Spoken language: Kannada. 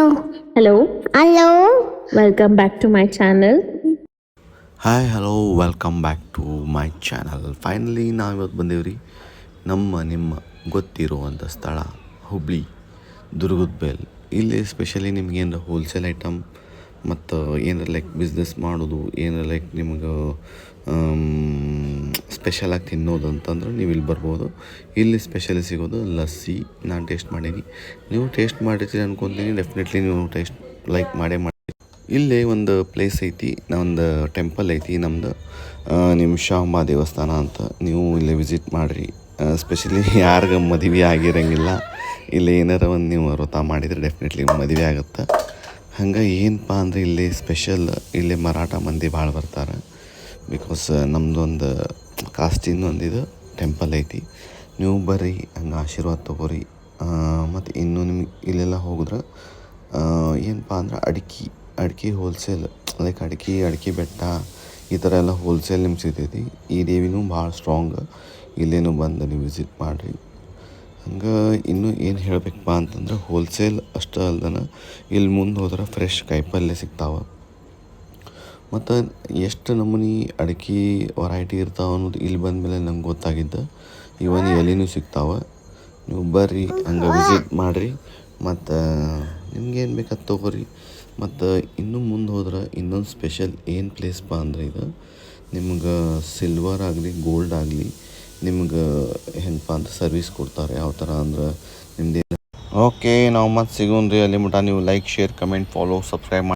Hello, Hello. welcome back to my channel. Hi hello welcome back to my channel. Finally ನಾವು ಇವತ್ತು ಬಂದೇವ್ರಿ ನಿಮ್ಮ ಗೊತ್ತಿರುವಂಥ ಸ್ಥಳ ಹುಬ್ಳಿ ದುರ್ಗದ ಬೇಲ್. ಇಲ್ಲಿ ಸ್ಪೆಷಲಿ ನಿಮ್ಗೆ ಏನಾರ ಹೋಲ್ಸೇಲ್ ಐಟಮ್ ಮತ್ತು ಏನಾರ ಲೈಕ್ ಬಿಸ್ನೆಸ್ ಮಾಡೋದು, ಏನಾರ ಲೈಕ್ ನಿಮ್ಗೆ ಸ್ಪೆಷಲಾಗಿ ತಿನ್ನೋದು ಅಂತಂದ್ರೆ ನೀವು ಇಲ್ಲಿ ಬರ್ಬೋದು. ಇಲ್ಲಿ ಸ್ಪೆಷಲಿ ಸಿಗೋದು ಲಸ್ಸಿ. ನಾನು ಟೇಸ್ಟ್ ಮಾಡೀನಿ, ನೀವು ಟೇಸ್ಟ್ ಮಾಡಿರ್ತೀರಿ ಅನ್ಕೊತೀನಿ. ಡೆಫಿನೆಟ್ಲಿ ನೀವು ಟೇಸ್ಟ್ ಲೈಕ್ ಮಾಡೇ ಮಾಡಿ. ಇಲ್ಲೇ ಒಂದು ಪ್ಲೇಸ್ ಐತಿ, ಒಂದು ಟೆಂಪಲ್ ಐತಿ ನಮ್ಮದು ನಿಮಿಷಾಂಬ ದೇವಸ್ಥಾನ ಅಂತ. ನೀವು ಇಲ್ಲೇ ವಿಸಿಟ್ ಮಾಡಿರಿ. ಸ್ಪೆಷಲಿ ಯಾರಿಗೆ ಮದುವೆ ಆಗಿರೋಂಗಿಲ್ಲ, ಇಲ್ಲಿ ಏನಾರ ಒಂದು ನೀವು ವ್ರತ ಮಾಡಿದರೆ ಡೆಫಿನೆಟ್ಲಿ ಮದುವೆ ಆಗುತ್ತೆ. ಹಂಗೆ ಏನಪ್ಪ ಅಂದರೆ ಇಲ್ಲಿ ಸ್ಪೆಷಲ್, ಇಲ್ಲಿ ಮರಾಠ ಮಂದಿ ಭಾಳ ಬರ್ತಾರೆ. ಬಿಕಾಸ್ ನಮ್ಮದು ಒಂದು ಕಾಸ್ಟಿಂದು ಇದು ಟೆಂಪಲ್ ಐತಿ. ನೀವು ಬರ್ರಿ, ಹಂಗೆ ಆಶೀರ್ವಾದ ತೊಗೋರಿ. ಮತ್ತು ಇನ್ನೂ ನಿಮ್ಗೆ ಇಲ್ಲೆಲ್ಲ ಹೋಗಿದ್ರೆ ಏನಪ್ಪ ಅಂದ್ರೆ ಅಡಿಕೆ ಹೋಲ್ಸೇಲ್, ಲೈಕ್ ಅಡಿಕೆ ಬೆಟ್ಟ ಈ ಥರ ಎಲ್ಲ ಹೋಲ್ಸೇಲ್ ನಿಮ್ಗೆ ಸಿಗ್ತೈತಿ. ಈ ದೇವಿನೂ ಭಾಳ ಸ್ಟ್ರಾಂಗ್. ಇಲ್ಲೇನು ಬಂದು ನೀವು ವಿಸಿಟ್ ಮಾಡಿರಿ. ಹಂಗೆ ಇನ್ನೂ ಏನು ಹೇಳಬೇಕಪ್ಪ ಅಂತಂದ್ರೆ ಹೋಲ್ಸೇಲ್ ಅಷ್ಟೇ ಅಲ್ದನ ಇಲ್ಲಿ ಮುಂದೆ ಹೋದ್ರೆ ಫ್ರೆಶ್ ಕಾಯಿಪಲ್ಯ ಸಿಗ್ತಾವೆ. ಮತ್ತು ಎಷ್ಟು ನಮೂನಿ ಅಡಿಕೆ ವೆರೈಟಿ ಇರ್ತಾವೆ ಅನ್ನೋದು ಇಲ್ಲಿ ಬಂದಮೇಲೆ ನಂಗೆ ಗೊತ್ತಾಗಿದ್ದು. ಇವನ್ ಎಲೆನೂ ಸಿಗ್ತಾವೆ. ನೀವು ಬರ್ರಿ, ಹಂಗೆ ವಿಸಿಟ್ ಮಾಡಿರಿ. ಮತ್ತು ನಿಮ್ಗೇನು ಬೇಕಾದ ತೊಗೋರಿ. ಮತ್ತು ಇನ್ನೂ ಮುಂದೆ ಹೋದ್ರೆ ಇನ್ನೊಂದು ಸ್ಪೆಷಲ್ ಏನು ಪ್ಲೇಸ್ಪ ಅಂದರೆ ಇದು ನಿಮ್ಗೆ ಸಿಲ್ವರ್ ಆಗಲಿ ಗೋಲ್ಡ್ ಆಗಲಿ ನಿಮ್ಗೆ ಹೆಂಗಪ್ಪ ಅಂತ ಸರ್ವಿಸ್ ಕೊಡ್ತಾರೆ. ಯಾವ ಥರ ಅಂದ್ರೆ ನಿಮ್ದು. ಓಕೆ, ನಾವು ಮತ್ತೆ ಸಿಗೋಣ ರೀ. ಅಲ್ಲಿ ಮಟ್ಟ ನೀವು like, share, comment, follow, subscribe ಮಾಡಿ.